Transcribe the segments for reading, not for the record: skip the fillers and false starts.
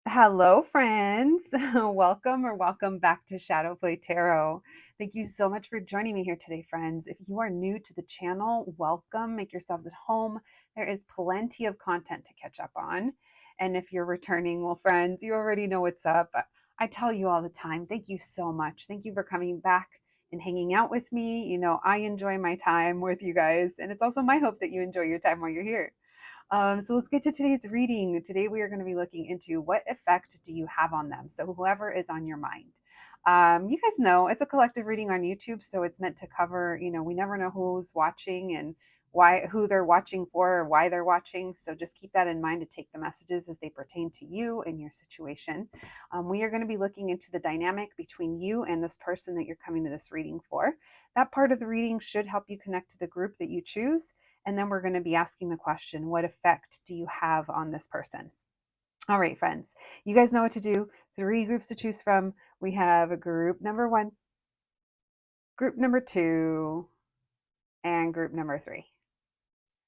Hello, friends. Welcome back to Shadow Play Tarot. Thank you so much for joining me here today, friends. If you are new to the channel, welcome. Make yourselves at home. There is plenty of content to catch up on. And if you're returning, well, friends, you already know what's up. I tell you all the time, thank you so much. Thank you for coming back and hanging out with me. You know, I enjoy my time with you guys, and it's also my hope that you enjoy your time while you're here. So let's get to today's reading. Today we are going to be looking into what effect do you have on them? So whoever is on your mind. You guys know it's a collective reading on YouTube, so it's meant to cover, we never know who's watching and who they're watching for or why they're watching. So just keep that in mind to take the messages as they pertain to you and your situation. We are going to be looking into the dynamic between you and this person that you're coming to this reading for. That part of the reading should help you connect to the group that you choose. And then we're going to be asking the question, what effect do you have on this person? All right, friends, you guys know what to do. 3 groups to choose from. We have a group number 1, group number 2, and group number 3.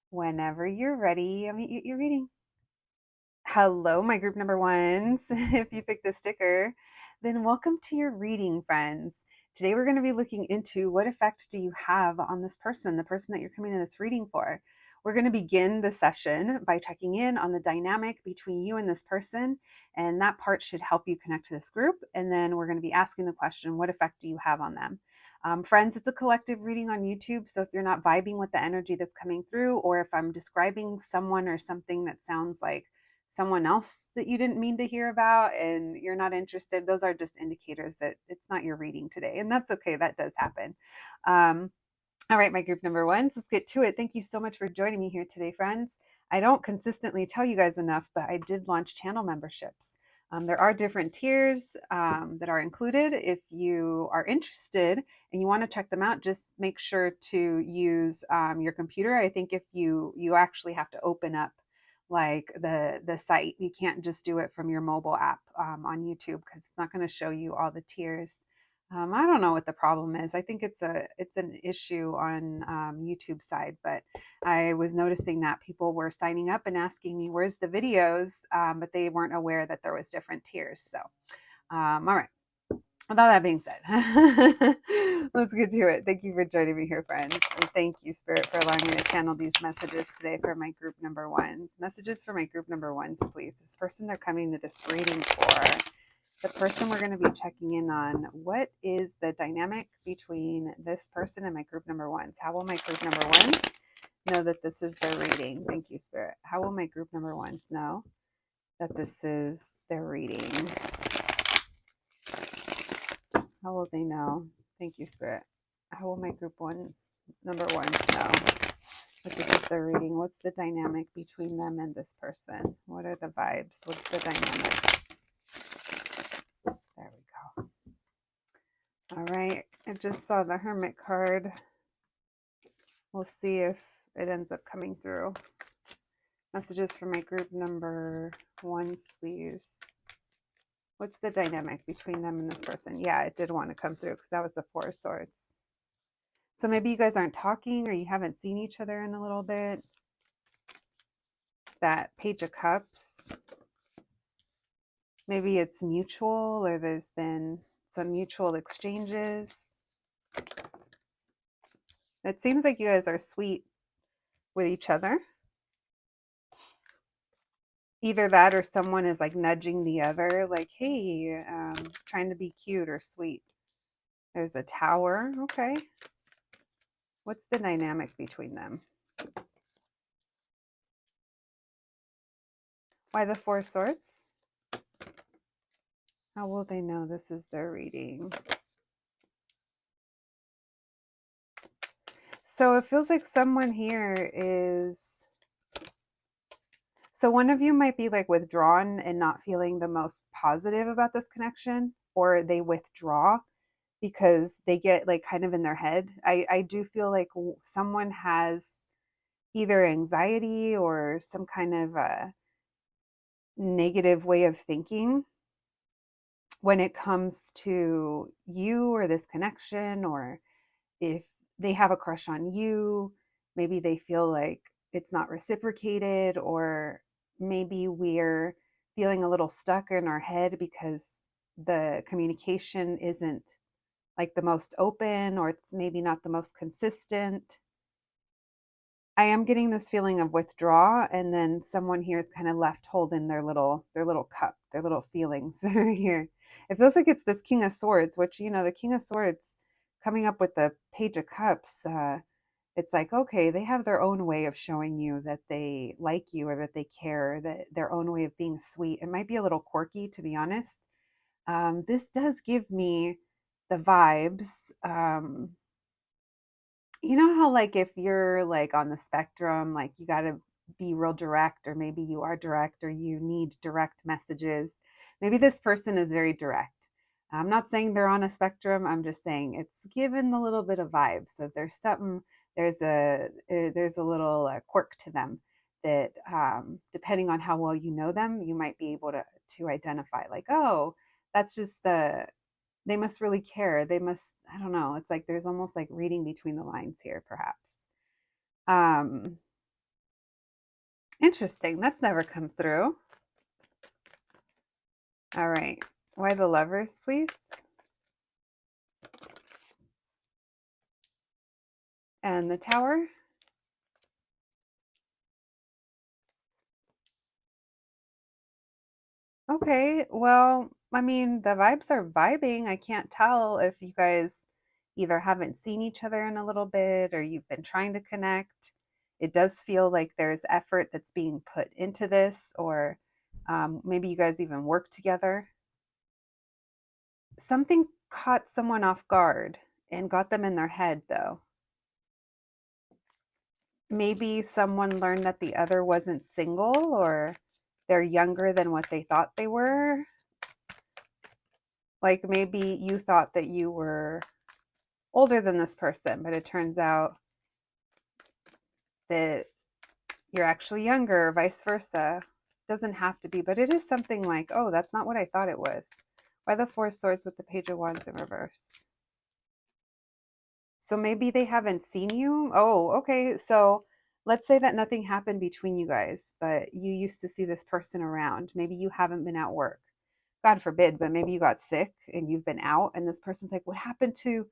Whenever you're ready, I'll meet you reading. Hello, my group number 1s. If you picked the sticker, then welcome to your reading, friends. Today we're going to be looking into what effect do you have on this person, the person that you're coming to this reading for. We're going to begin the session by checking in on the dynamic between you and this person, and that part should help you connect to this group. And then we're going to be asking the question, what effect do you have on them? Friends, it's a collective reading on YouTube, so if you're not vibing with the energy that's coming through, or if I'm describing someone or something that sounds like someone else that you didn't mean to hear about and you're not interested, those are just indicators that it's not your reading today. And that's okay. That does happen. All right, my group number 1s, let's get to it. Thank you so much for joining me here today, friends. I don't consistently tell you guys enough, but I did launch channel memberships. There are different tiers that are included. If you are interested and you want to check them out, just make sure to use your computer. I think if you actually have to open up like the site, you can't just do it from your mobile app on YouTube because it's not going to show you all the tiers. I don't know what the problem is. I think it's an issue on YouTube side, but I was noticing that people were signing up and asking me, "Where's the videos?" But they weren't aware that there was different tiers. So, all right. With all that being said, let's get to it. Thank you for joining me here, friends, and thank you, Spirit, for allowing me to channel these messages today for my group number 1s. Messages for my group number 1s, please. This person they're coming to this reading for. The person we're going to be checking in on, what is the dynamic between this person and my group number 1s? How will my group number 1s know that this is their reading? Thank you, Spirit. How will my group number 1s know that this is their reading? How will they know? Thank you, Spirit. How will my group number 1s know that this is their reading? What's the dynamic between them and this person? What are the vibes? What's the dynamic? There we go. All right, I just saw the Hermit card. We'll see if it ends up coming through. Messages for my group number 1s, please. What's the dynamic between them and this person? Yeah, it did want to come through because that was the 4 of Swords. So maybe you guys aren't talking or you haven't seen each other in a little bit. That Page of Cups. Maybe it's mutual or there's been some mutual exchanges. It seems like you guys are sweet with each other. Either that or someone is like nudging the other, like, hey, trying to be cute or sweet. There's a Tower. Okay. What's the dynamic between them? Why the 4 of Swords? How will they know this is their reading? So it feels like someone here is... So one of you might be like withdrawn and not feeling the most positive about this connection, or they withdraw because they get like kind of in their head. I do feel like someone has either anxiety or some kind of a negative way of thinking when it comes to you or this connection, or if they have a crush on you, maybe they feel like it's not reciprocated, or maybe we're feeling a little stuck in our head because the communication isn't like the most open, or it's maybe not the most consistent. I am getting this feeling of withdraw, and then someone here is kind of left holding their little cup, their little feelings here. It feels like it's this King of Swords, which, the King of Swords coming up with the Page of Cups. It's like, okay, they have their own way of showing you that they like you or that they care, that their own way of being sweet. It might be a little quirky, to be honest. This does give me the vibes. You know how, like, if you're like on the spectrum, like you got to be real direct, or maybe you are direct, or you need direct messages. Maybe this person is very direct. I'm not saying they're on a spectrum. I'm just saying it's given a little bit of vibes. So there's something, there's a little quirk to them that, depending on how well you know them, you might be able to identify, like, oh, that's just they must really care. They must, I don't know. It's like there's almost like reading between the lines here, perhaps. Um, Interesting. That's never come through. All right. Why the Lovers, please? And the Tower. Okay. Well, I mean, the vibes are vibing. I can't tell if you guys either haven't seen each other in a little bit, or you've been trying to connect. It does feel like there's effort that's being put into this, or maybe you guys even work together. Something caught someone off guard and got them in their head, though. Maybe someone learned that the other wasn't single, or they're younger than what they thought they were. Like, maybe you thought that you were older than this person, but it turns out that you're actually younger, or vice versa. Doesn't have to be, but it is something like, oh, that's not what I thought it was. Why the Four Swords with the Page of Wands in reverse? So maybe they haven't seen you. Oh, okay. So let's say that nothing happened between you guys, but you used to see this person around. Maybe you haven't been at work. God forbid, but maybe you got sick and you've been out, and this person's like, what happened to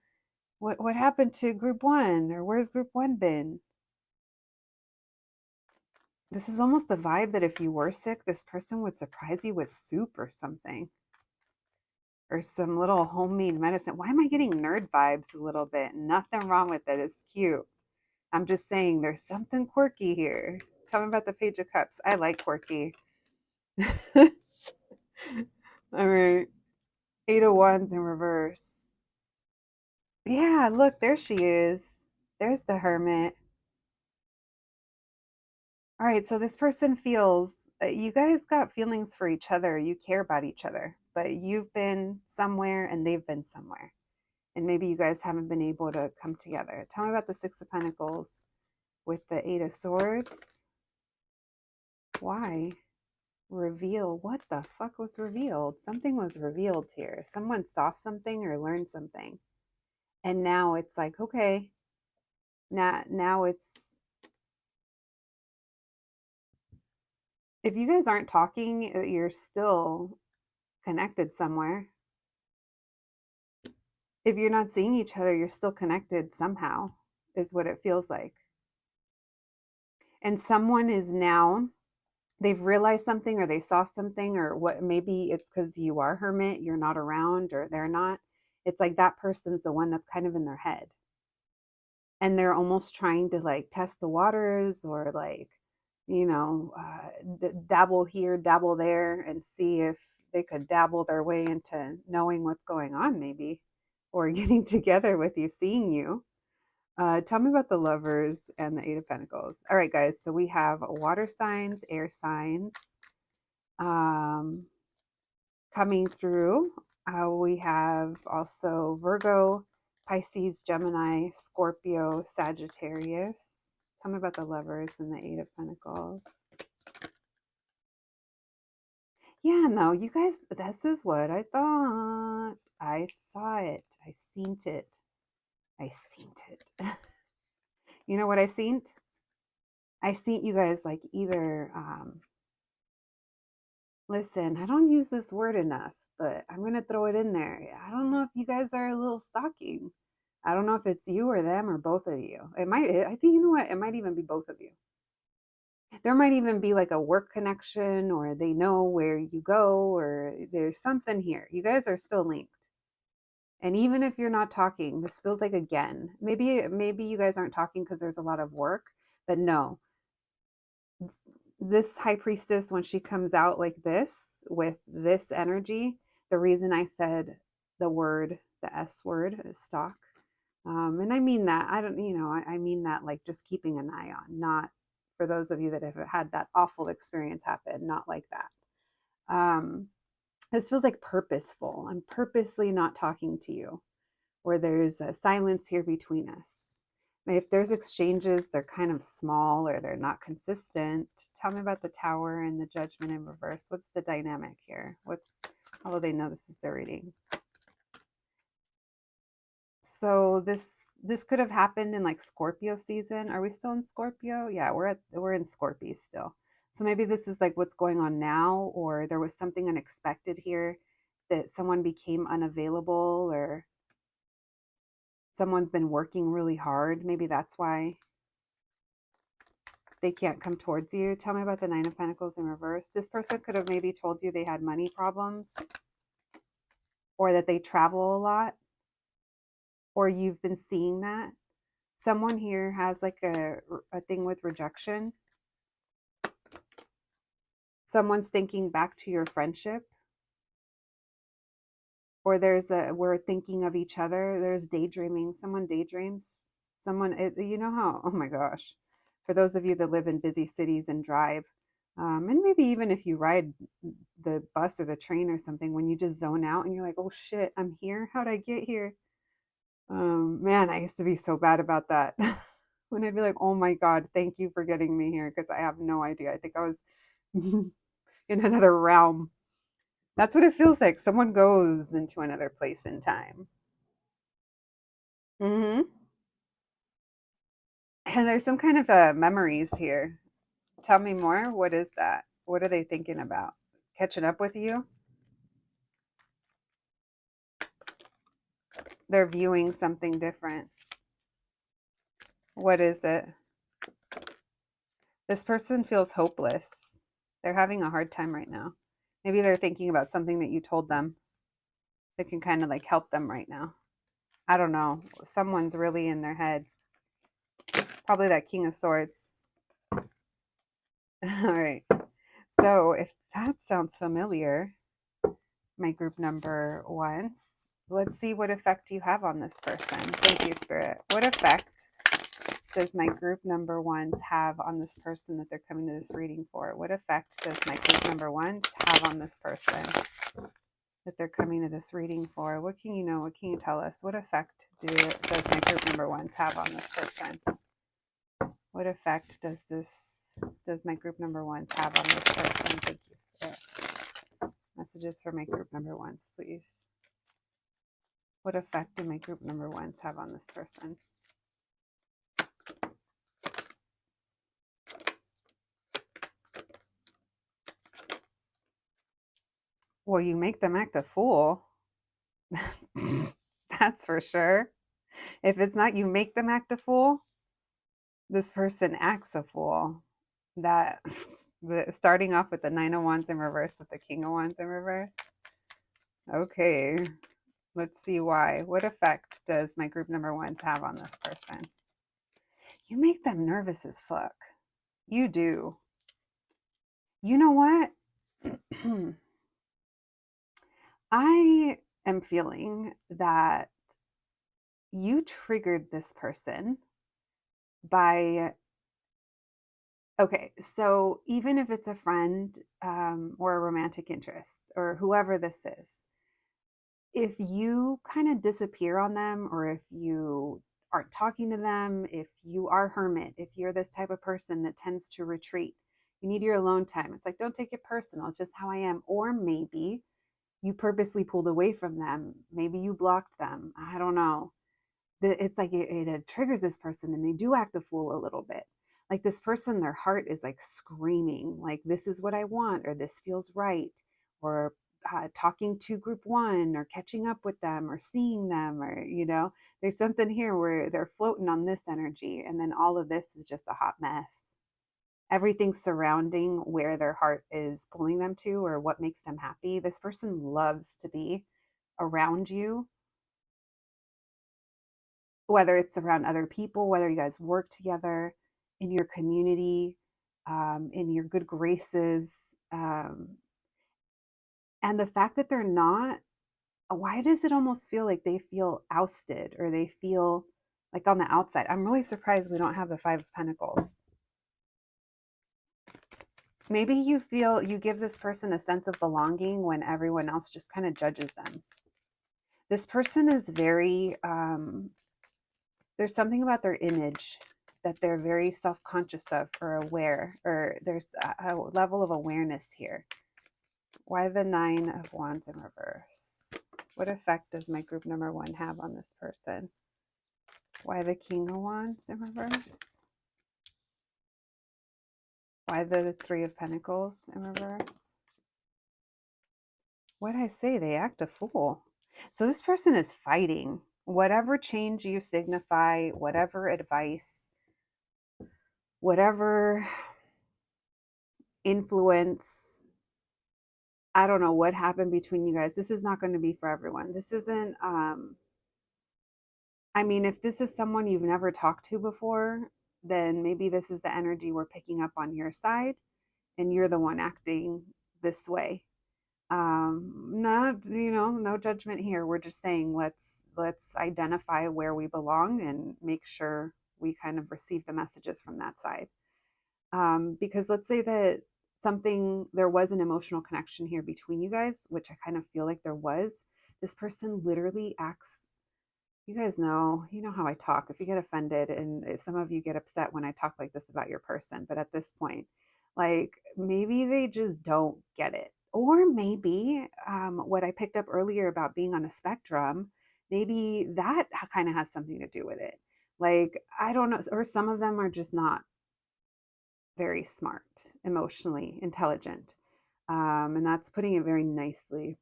group one, or where's group one been? This is almost the vibe that if you were sick, this person would surprise you with soup or something, or some little homemade medicine. Why am I getting nerd vibes a little bit? Nothing wrong with it. It's cute. I'm just saying there's something quirky here. Tell me about the Page of Cups. I like quirky. All right. Eight of Wands in reverse. Yeah, look, there she is. There's the Hermit. All right, so this person feels, you guys got feelings for each other. You care about each other, but you've been somewhere and they've been somewhere. And maybe you guys haven't been able to come together. Tell me about the Six of Pentacles with the Eight of Swords. Why? Reveal. What the fuck was revealed? Something was revealed here. Someone saw something or learned something. And now it's like, okay, now it's, if you guys aren't talking, you're still connected somewhere. If you're not seeing each other, you're still connected somehow, is what it feels like. And someone is now, they've realized something, or they saw something, or what, maybe it's because you are Hermit, you're not around, or they're not. It's like that person's the one that's kind of in their head. And they're almost trying to like test the waters, or like, dabble here, dabble there, and see if they could dabble their way into knowing what's going on, maybe, or getting together with you, seeing you. Tell me about the Lovers and the Eight of Pentacles. All right, guys. So we have water signs, air signs, um, coming through. We have also Virgo, Pisces, Gemini, Scorpio, Sagittarius. Tell me about the Lovers and the Eight of Pentacles. Yeah, no, you guys, this is what I thought. I saw it. I seen it. I seen it. You know what I seen? I seen you guys like either Listen, I don't use this word enough, but I'm going to throw it in there. I don't know if you guys are a little stalking. I don't know if it's you or them or both of you. It might, I think, you know what? It might even be both of you. There might even be like a work connection, or they know where you go, or there's something here. You guys are still linked. And even if you're not talking, this feels like, again, maybe you guys aren't talking because there's a lot of work, but no, this high priestess, when she comes out like this with this energy, the reason I said the S word is stalk. And I mean that, I don't, I mean that like just keeping an eye on, not for those of you that have had that awful experience happen, not like that. This feels like purposeful. I'm purposely not talking to you, or there's a silence here between us. If there's exchanges, they're kind of small or they're not consistent. Tell me about the Tower and the Judgment in reverse. What's the dynamic here? How will they know this is their reading? So this could have happened in like Scorpio season. Are we still in Scorpio? Yeah, we're in Scorpies still. So maybe this is like what's going on now, or there was something unexpected here, that someone became unavailable, or someone's been working really hard. Maybe that's why they can't come towards you. Tell me about the Nine of Pentacles in reverse. This person could have maybe told you they had money problems, or that they travel a lot, or you've been seeing that. Someone here has like a thing with rejection. Someone's thinking back to your friendship, or we're thinking of each other. There's daydreaming. Someone daydreams. You know how, oh my gosh, for those of you that live in busy cities and drive, and maybe even if you ride the bus or the train or something, when you just zone out and you're like, oh shit, I'm here. How'd I get here? Man, I used to be so bad about that. When I'd be like, oh my God, thank you for getting me here, because I have no idea. I think I was in another realm. That's what it feels like. Someone goes into another place in time. Hmm. And there's some kind of memories here. Tell me more. What is that? What are they thinking about? Catching up with you? They're viewing something different. What is it? This person feels hopeless. They're having a hard time right now. Maybe they're thinking about something that you told them that can kind of like help them right now. I don't know. Someone's really in their head. Probably that King of Swords. All right. So if that sounds familiar, my group number ones, let's see what effect you have on this person. Thank you, Spirit. What effect does my group number ones have on this person that they're coming to this reading for? What effect does my group number ones have on this person that they're coming to this reading for? What can you know? What can you tell us? What effect does my group number ones have on this person? What effect does my group number ones have on this person? Thank you, Spirit. Messages for my group number ones, please. What effect do my group number ones have on this person? Well, you make them act a fool. That's for sure. If it's not you make them act a fool, this person acts a fool. That starting off with the Nine of Wands in reverse with the King of Wands in reverse. Okay, let's see why. What effect does my group number ones have on this person? You make them nervous as fuck. You do. You know what? I am feeling that you triggered this person by, okay, so even if it's a friend, or a romantic interest, or whoever this is, if you kind of disappear on them, or if you aren't talking to them, if you are hermit, if you're this type of person that tends to retreat, you need your alone time. It's like, don't take it personal. It's just how I am. Or maybe you purposely pulled away from them. Maybe you blocked them. I don't know. It's like it triggers this person and they do act a fool a little bit. Like this person, their heart is like screaming, like, this is what I want, or this feels right, or talking to group one, or catching up with them, or seeing them, or, there's something here where they're floating on this energy. And then all of this is just a hot mess. Everything surrounding where their heart is pulling them to or what makes them happy. This person loves to be around you, whether it's around other people, whether you guys work together, in your community, in your good graces. Um, and the fact that they're not, why does it almost feel like they feel ousted, or they feel like on the outside? I'm really surprised we don't have the Five of Pentacles. Maybe you feel you give this person a sense of belonging when everyone else just kind of judges them. This person is very, there's something about their image that they're very self-conscious of, or aware, or there's a level of awareness here. Why the Nine of Wands in reverse? What effect does my group number one have on this person? Why the King of Wands in reverse? Why the Three of Pentacles in reverse? What did I say? They act a fool. So this person is fighting. Whatever change you signify, whatever advice, whatever influence, I don't know what happened between you guys. This is not going to be for everyone. This isn't, I mean, if this is someone you've never talked to before, then maybe this is the energy we're picking up on your side, and you're the one acting this way. Not, no judgment here. We're just saying let's identify where we belong and make sure we kind of receive the messages from that side. Because let's say that there was an emotional connection here between you guys, which I kind of feel like there was. This person literally acts, you know how I talk. If you get offended, and some of you get upset when I talk like this about your person, but at this point, like, maybe they just don't get it. Or maybe what I picked up earlier about being on a spectrum, maybe that kind of has something to do with it. Like, I don't know. Or some of them are just not very smart, emotionally intelligent. And that's putting it very nicely.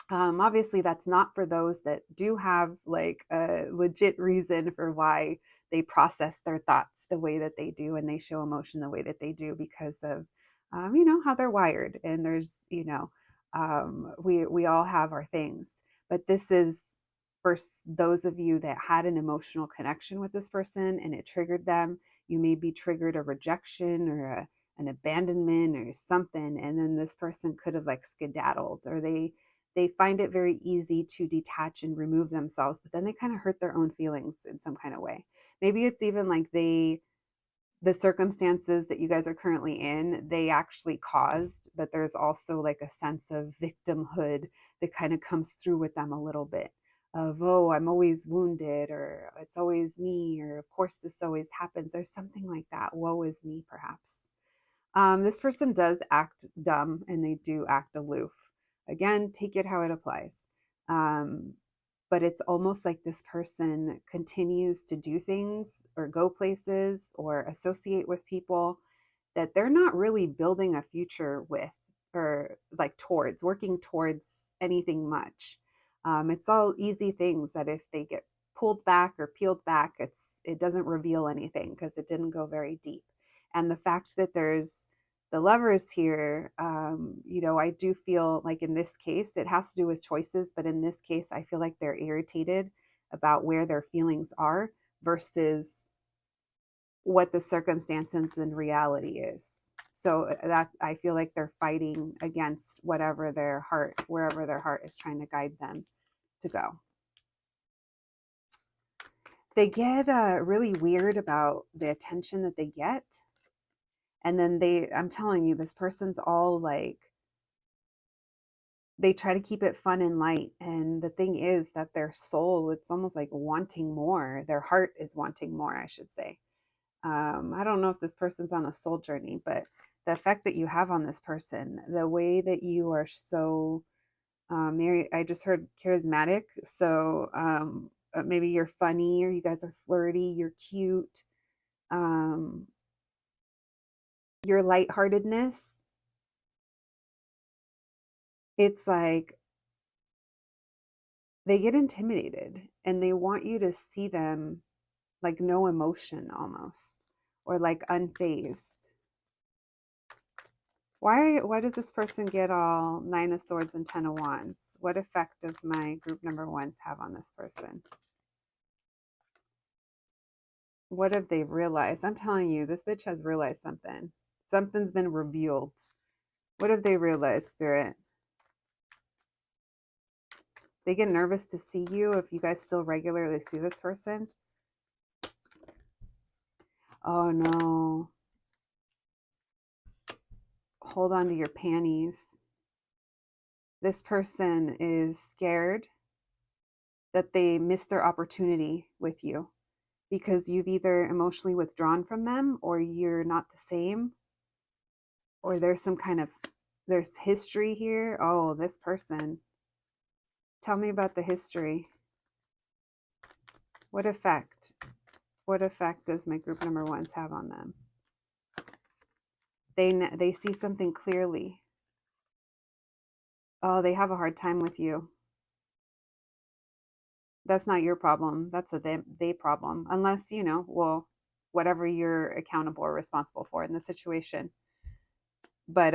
Obviously, that's not for those that do have like a legit reason for why they process their thoughts the way that they do, and they show emotion the way that they do because of, how they're wired. And there's, we all have our things, but this is for those of you that had an emotional connection with this person and it triggered them. You may be triggered a rejection, or an abandonment or something, and then this person could have like skedaddled, or they find it very easy to detach and remove themselves, but then they kind of hurt their own feelings in some kind of way. Maybe it's even like the circumstances that you guys are currently in, they actually caused, but there's also like a sense of victimhood that kind of comes through with them a little bit of, oh, I'm always wounded, or it's always me, or of course this always happens, or something like that. Woe is me, perhaps. This person does act dumb, and they do act aloof. Again, take it how it applies. Um, but it's almost like this person continues to do things, or go places, or associate with people that they're not really building a future with, or like towards, working towards anything much. It's all easy things that if they get pulled back or peeled back, it doesn't reveal anything because it didn't go very deep. And the fact that there's the Lovers here, I do feel like in this case it has to do with choices, but in this case I feel like they're irritated about where their feelings are versus what the circumstances and reality is. So that I feel like they're fighting against wherever their heart is trying to guide them to go. They get really weird about the attention that they get. And then I'm telling you, this person's all like, they try to keep it fun and light. And the thing is that their soul, it's almost like wanting more. Their heart is wanting more, I should say. I don't know if this person's on a soul journey, but the effect that you have on this person, the way that you are so, Mary, I just heard charismatic. So maybe you're funny, or you guys are flirty, you're cute. your lightheartedness, it's like they get intimidated and they want you to see them like no emotion almost, or like unfazed. Why does this person get all Nine of Swords and Ten of Wands? What effect does my group number ones have on this person? What have they realized? I'm telling you, this bitch has realized something. Something's been revealed. What have they realized, Spirit? They get nervous to see you if you guys still regularly see this person. Oh no. Hold on to your panties. This person is scared that they missed their opportunity with you because you've either emotionally withdrawn from them, or you're not the same, or there's some kind of, there's history here. Oh, this person. Tell me about the history. What effect? What effect does my group number ones have on them? They see something clearly. Oh, they have a hard time with you. That's not your problem. That's a they problem. Unless, you know, well, whatever you're accountable or responsible for in the situation. But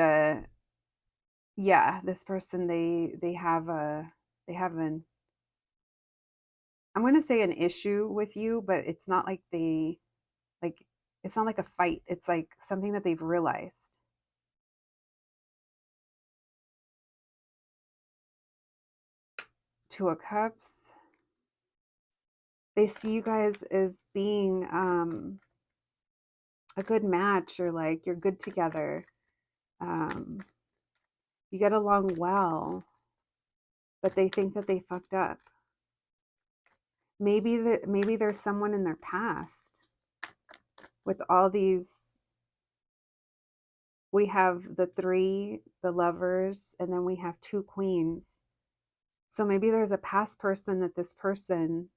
yeah, this person, they have an, I'm going to say an issue with you, but it's not like they like, it's not like a fight. It's like something that they've realized. Two of Cups. They see you guys as being a good match, or like you're good together. You get along well, but they think that they fucked up. Maybe there's someone in their past with all these. We have the three, the lovers, and then we have two queens. So maybe there's a past person that this person,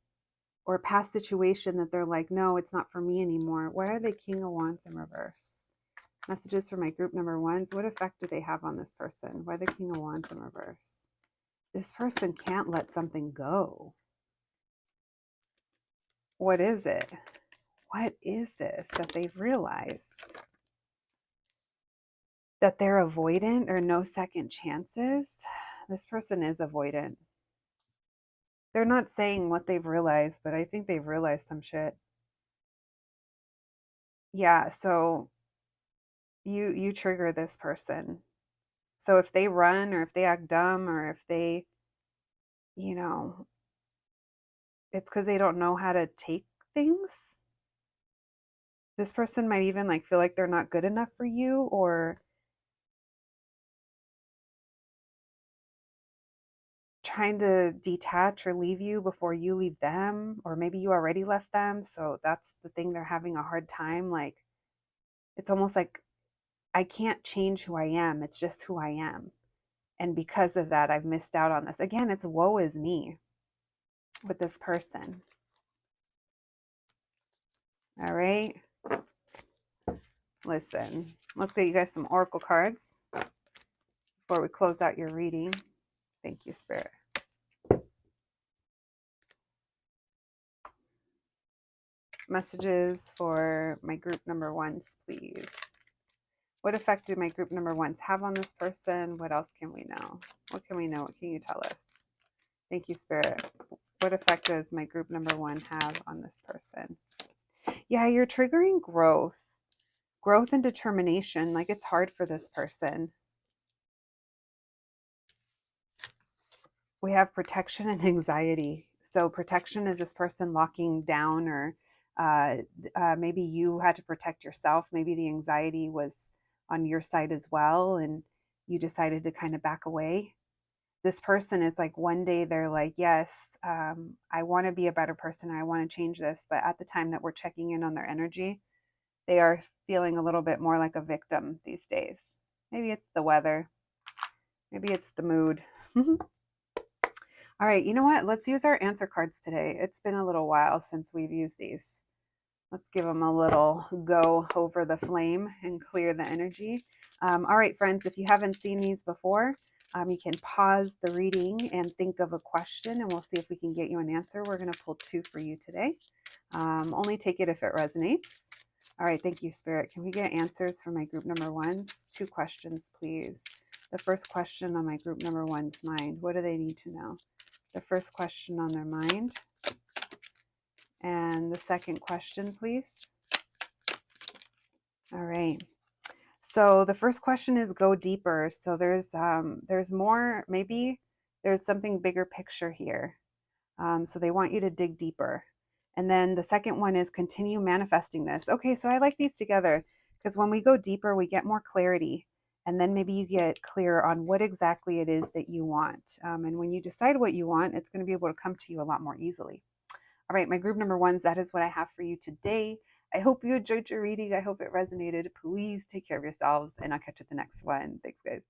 or a past situation that they're like, no, it's not for me anymore. Why are they King of Wands in reverse? Messages for my group number ones. What effect do they have on this person? Why the King of Wands in reverse? This person can't let something go. What is it? What is this that they've realized? That they're avoidant, or no second chances? This person is avoidant. They're not saying what they've realized, but I think they've realized some shit. Yeah, so you trigger this person. So if they run, or if they act dumb, or if they, you know, it's because they don't know how to take things. This person might even like feel like they're not good enough for you, or trying to detach or leave you before you leave them, or maybe you already left them. So that's the thing, they're having a hard time. Like, it's almost like, I can't change who I am. It's just who I am. And because of that, I've missed out on this. Again, it's woe is me with this person. All right. Listen, let's get you guys some oracle cards before we close out your reading. Thank you, Spirit. Messages for my group number ones, please. What effect do my group number ones have on this person? What else can we know? What can we know? What can you tell us? Thank you, Spirit. What effect does my group number one have on this person? Yeah, you're triggering growth and determination. Like, it's hard for this person. We have protection and anxiety. So protection is this person locking down, or maybe you had to protect yourself. Maybe the anxiety was on your side as well, and you decided to kind of back away. This person is like, one day they're like, yes, I want to be a better person. I want to change this. But at the time that we're checking in on their energy, they are feeling a little bit more like a victim these days. Maybe it's the weather. Maybe it's the mood. All right, you know what? Let's use our answer cards today. It's been a little while since we've used these. Let's give them a little go over the flame and clear the energy. All right, friends, if you haven't seen these before, you can pause the reading and think of a question, and we'll see if we can get you an answer. We're going to pull 2 for you today. Only take it if it resonates. All right, thank you, Spirit. Can we get answers for my group number 1s? 2 questions, please. The first question on my group number 1's mind, what do they need to know? The first question on their mind. And the second question, please. All right. So the first question is go deeper. So there's more, maybe there's something bigger picture here. So they want you to dig deeper. And then the second one is continue manifesting this. Okay, so I like these together because when we go deeper, we get more clarity. And then maybe you get clear on what exactly it is that you want. And when you decide what you want, it's going to be able to come to you a lot more easily. All right, my group number 1s, that is what I have for you today. I hope you enjoyed your reading. I hope it resonated. Please take care of yourselves, and I'll catch you at the next one. Thanks, guys.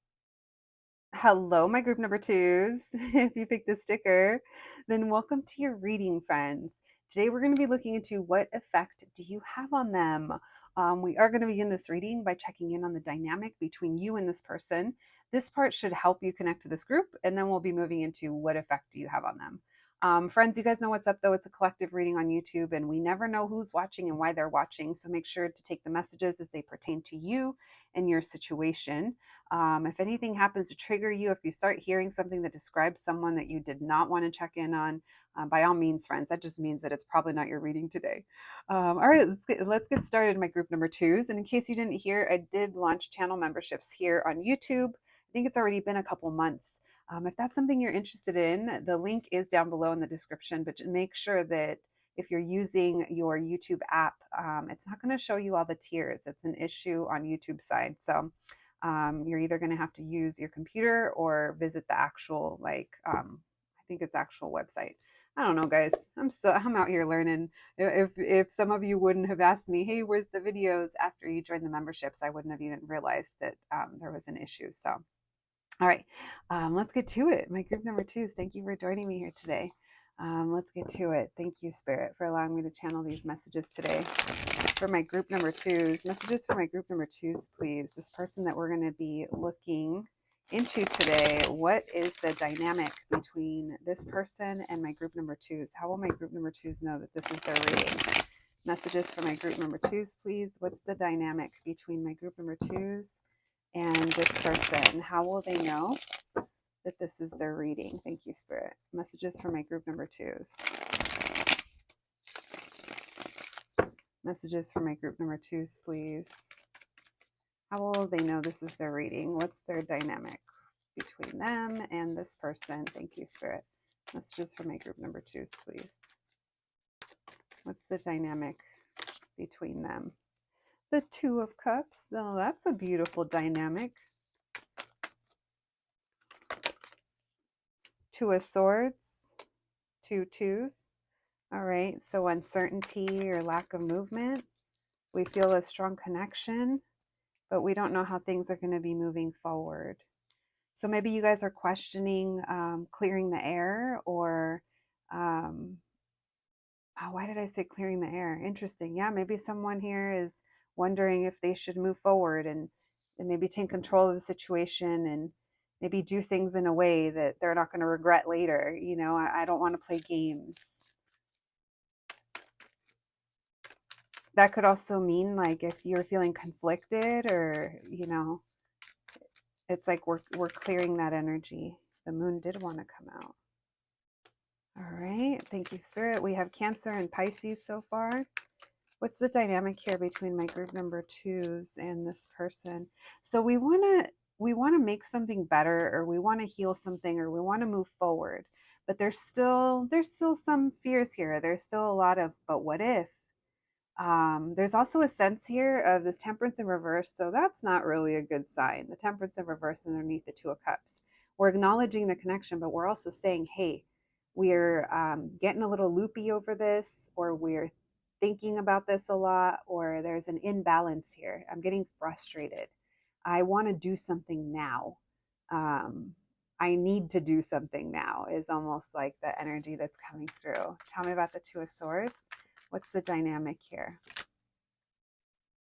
Hello, my group number 2s. If you picked the sticker, then welcome to your reading, friends. Today, we're going to be looking into what effect do you have on them. We are going to begin this reading by checking in on the dynamic between you and this person. This part should help you connect to this group, and then we'll be moving into what effect do you have on them. Friends, you guys know what's up, though. It's a collective reading on YouTube, and we never know who's watching and why they're watching. So make sure to take the messages as they pertain to you and your situation. If anything happens to trigger you, if you start hearing something that describes someone that you did not want to check in on, by all means, friends, that just means that it's probably not your reading today. All right, let's get started, my group number 2s. And in case you didn't hear, I did launch channel memberships here on YouTube. I think it's already been a couple months. If that's something you're interested in, the link is down below in the description, but make sure that if you're using your YouTube app, it's not going to show you all the tiers. It's an issue on YouTube side. So you're either going to have to use your computer or visit the actual, I think it's actual website. I don't know, guys. I'm out here learning. If some of you wouldn't have asked me, hey, where's the videos after you joined the memberships, I wouldn't have even realized that there was an issue. So, all right, let's get to it. My group number 2s, thank you for joining me here today. Let's get to it. Thank you, Spirit, for allowing me to channel these messages today. For my group number 2s, messages for my group number 2s, please. This person that we're going to be looking into today, what is the dynamic between this person and my group number 2s? How will my group number 2s know that this is their reading? Messages for my group number 2s, please. What's the dynamic between my group number 2s and this person? How will they know that this is their reading? Thank you, Spirit. Messages for my group number 2s. Messages for my group number 2s, please. How will they know this is their reading? What's their dynamic between them and this person? Thank you, Spirit. Messages for my group number 2s, please. What's the dynamic between them? The 2 of Cups. Oh, that's a beautiful dynamic. 2 of Swords. 2 2s. All right, so uncertainty or lack of movement. We feel a strong connection, but we don't know how things are going to be moving forward. So maybe you guys are questioning clearing the air, or why did I say clearing the air? Interesting. Yeah, maybe someone here is wondering if they should move forward and maybe take control of the situation and maybe do things in a way that they're not going to regret later. You know, I don't want to play games. That could also mean, like, if you're feeling conflicted, or, you know, it's like we're clearing that energy. The moon did want to come out. All right. Thank you, Spirit. We have Cancer and Pisces so far. What's the dynamic here between my group number 2s and this person? So we want to make something better, or we want to heal something, or we want to move forward. But there's still some fears here. There's still a lot of, but what if? There's also a sense here of this Temperance in reverse, so that's not really a good sign. The Temperance in reverse underneath the 2 of Cups. We're acknowledging the connection, but we're also saying, hey, we're getting a little loopy over this, or we're thinking about this a lot, or there's an imbalance here. I'm getting frustrated. I want to do something now. I need to do something now is almost like the energy that's coming through. Tell me about the 2 of Swords. What's the dynamic here?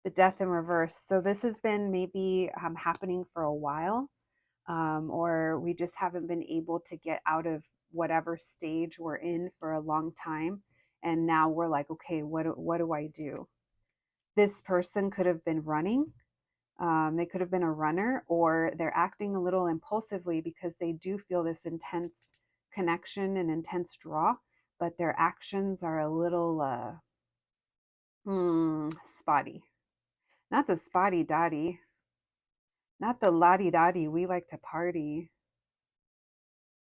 The Death in reverse. So this has been maybe happening for a while, or we just haven't been able to get out of whatever stage we're in for a long time. And now we're like, okay, what do I do? This person could have been running. They could have been a runner, or they're acting a little impulsively because they do feel this intense connection and intense draw, but their actions are a little spotty. Not the spotty dotty, not the lottie dotty. We like to party.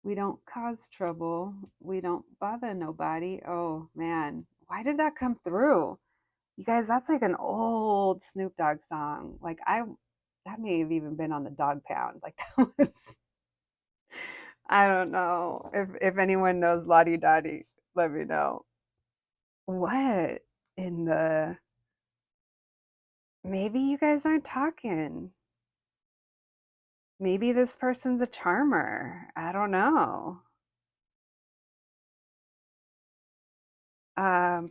We don't cause trouble. We don't bother nobody. Oh man, why did that come through? You guys, that's like an old Snoop Dogg song. That may have even been on the Dog Pound. Like that was, I don't know if anyone knows Lottie Dottie, let me know. What in the, maybe you guys aren't talking. Maybe this person's a charmer. I don't know.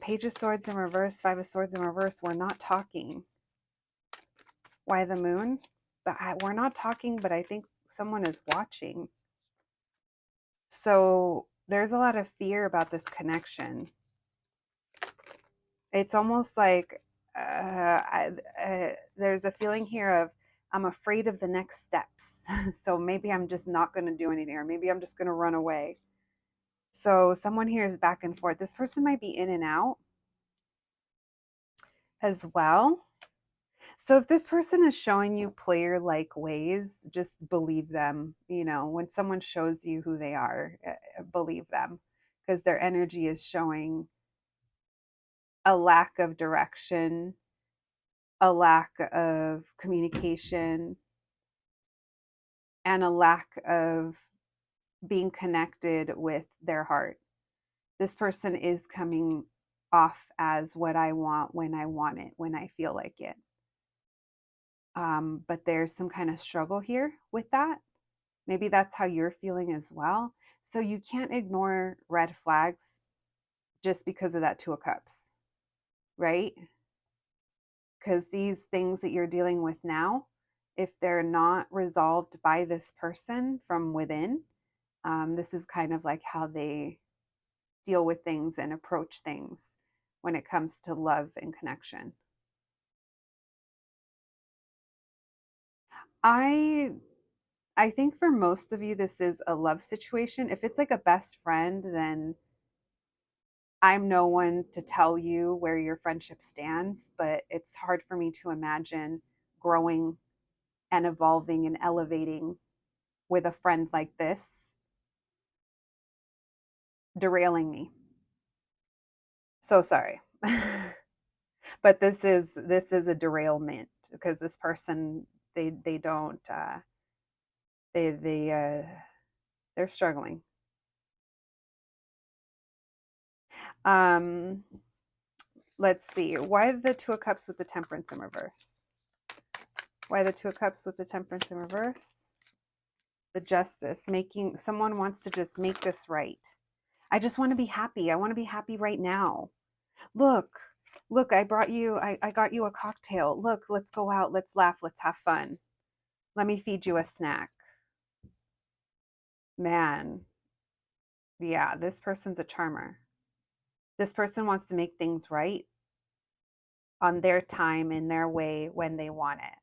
Page of Swords in reverse, Five of Swords in reverse. We're not talking. Why the moon? We're not talking, but I think someone is watching. So there's a lot of fear about this connection. It's almost like there's a feeling here of I'm afraid of the next steps. So maybe I'm just not going to do anything, or maybe I'm just going to run away. So someone here is back and forth. This person might be in and out as well. So if this person is showing you player-like ways, just believe them. You know, when someone shows you who they are, believe them, because their energy is showing a lack of direction, a lack of communication, and a lack of being connected with their heart. This person is coming off as what I want when I want it, when I feel like it. But there's some kind of struggle here with that. Maybe that's how you're feeling as well. So you can't ignore red flags just because of that Two of Cups, right? Because these things that you're dealing with now, if they're not resolved by this person from within, this is kind of like how they deal with things and approach things when it comes to love and connection. I I think for most of you this is a love situation. If it's like a best friend, then I'm no one to tell you where your friendship stands, but it's hard for me to imagine growing and evolving and elevating with a friend like this derailing me. So sorry. But this is a derailment because this person, they don't they're struggling. Um let's see. Why the Two of Cups with the Temperance in reverse? Why the Two of Cups with the Temperance in reverse? The Justice, making someone wants to just make this right. I just want to be happy. I want to be happy right now. Look, look, I got you a cocktail. Look, let's go out, let's laugh, let's have fun. Let me feed you a snack. Man, yeah, this person's a charmer. This person wants to make things right on their time, in their way, when they want it.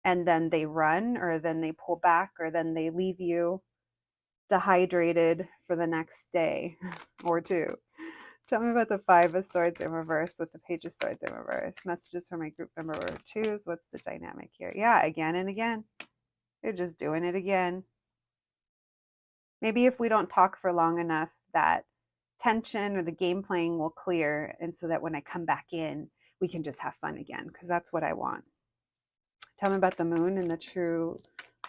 And then they run, or then they pull back, or then they leave you dehydrated for the next day or two. Tell me about the Five of Swords in reverse with the Page of Swords in reverse. Messages for my group member twos. What's the dynamic here? Yeah, again and again. They're just doing it again. Maybe if we don't talk for long enough, that tension or the game playing will clear. And so that when I come back in, we can just have fun again, because that's what I want. Tell me about the moon and the true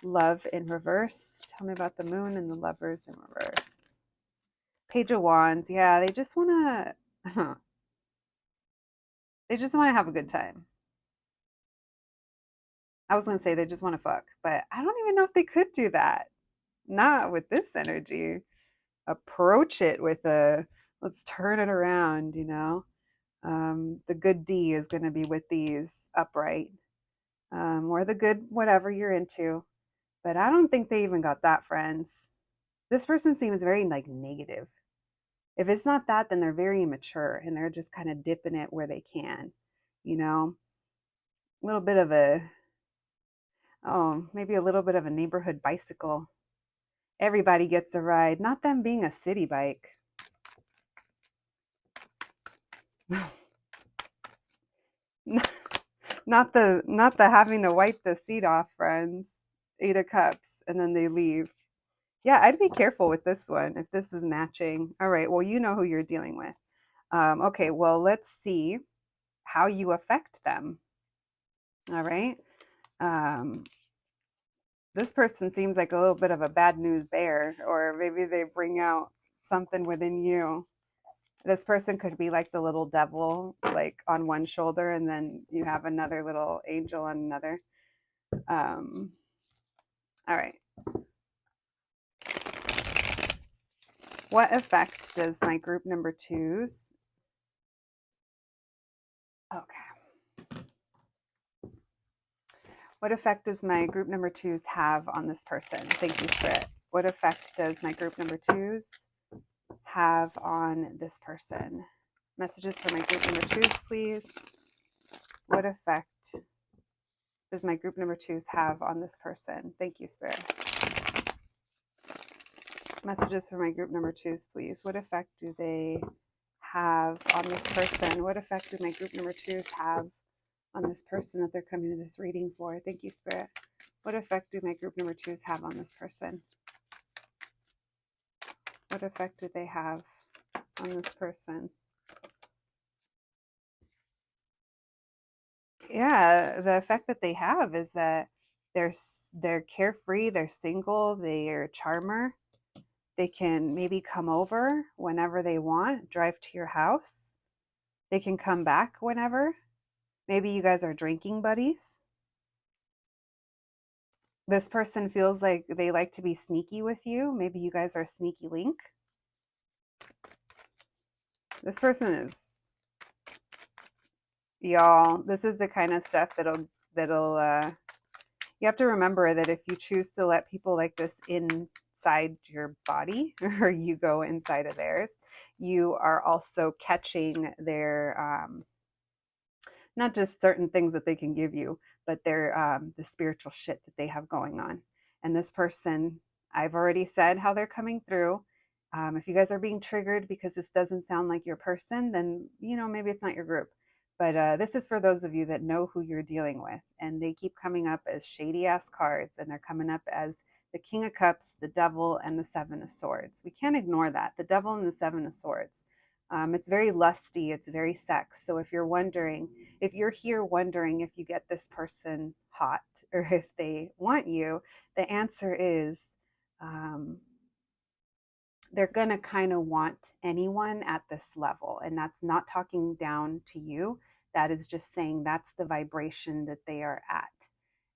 love in reverse. Tell me about the moon and the lovers in reverse. Page of Wands. Yeah, they just want to they just want to have a good time. I was going to say they just want to fuck, but I don't even know if they could do that. Not with this energy. Approach it with a Let's turn it around, you know. The good D is going to be with these upright, or the good whatever you're into. But I don't think they even got that, friends. This person seems very like negative. If it's not that, then they're very immature and they're just kind of dipping it where they can, you know. A little bit of a, oh, maybe a little bit of a neighborhood bicycle. Everybody gets a ride, not them being a city bike. Not the having to wipe the seat off, friends. 8 of Cups, and then they leave. Yeah, I'd be careful with this one if this is matching. All right, well, you know who you're dealing with. Okay, well, let's see how you affect them. All right. Um, this person seems like a little bit of a bad news bear, or maybe they bring out something within you. This person could be like the little devil, like on one shoulder, and then you have another little angel on another. All right. What effect does my group number twos? Okay. What effect does my group number twos have on this person? Thank you, Spirit. What effect does my group number twos have on this person? Messages for my group number twos, please. What effect does my group number twos have on this person? Thank you, Spirit. Messages for my group number twos, please. What effect do they have on this person? What effect do my group number twos have on this person that they're coming to this reading for? Thank you, Spirit. What effect do my group number twos have on this person? What effect do they have on this person? Yeah, the effect that they have is that they're carefree, they're single, they're a charmer. They can maybe come over whenever they want, drive to your house. They can come back whenever. Maybe you guys are drinking buddies. This person feels like they like to be sneaky with you. Maybe you guys are a sneaky link. This person is, y'all, this is the kind of stuff that'll you have to remember that if you choose to let people like this inside your body or you go inside of theirs, you are also catching their not just certain things that they can give you, but their the spiritual shit that they have going on. And this person, I've already said how they're coming through. If you guys are being triggered because this doesn't sound like your person, then you know maybe it's not your group. But this is for those of you that know who you're dealing with, and they keep coming up as shady ass cards, and they're coming up as the King of Cups, the Devil, and the Seven of Swords. We can't ignore that. The Devil and the Seven of Swords. It's very lusty. It's very sex. So if you're wondering, if you're here wondering if you get this person hot or if they want you, the answer is they're going to kind of want anyone at this level. And that's not talking down to you. That is just saying that's the vibration that they are at.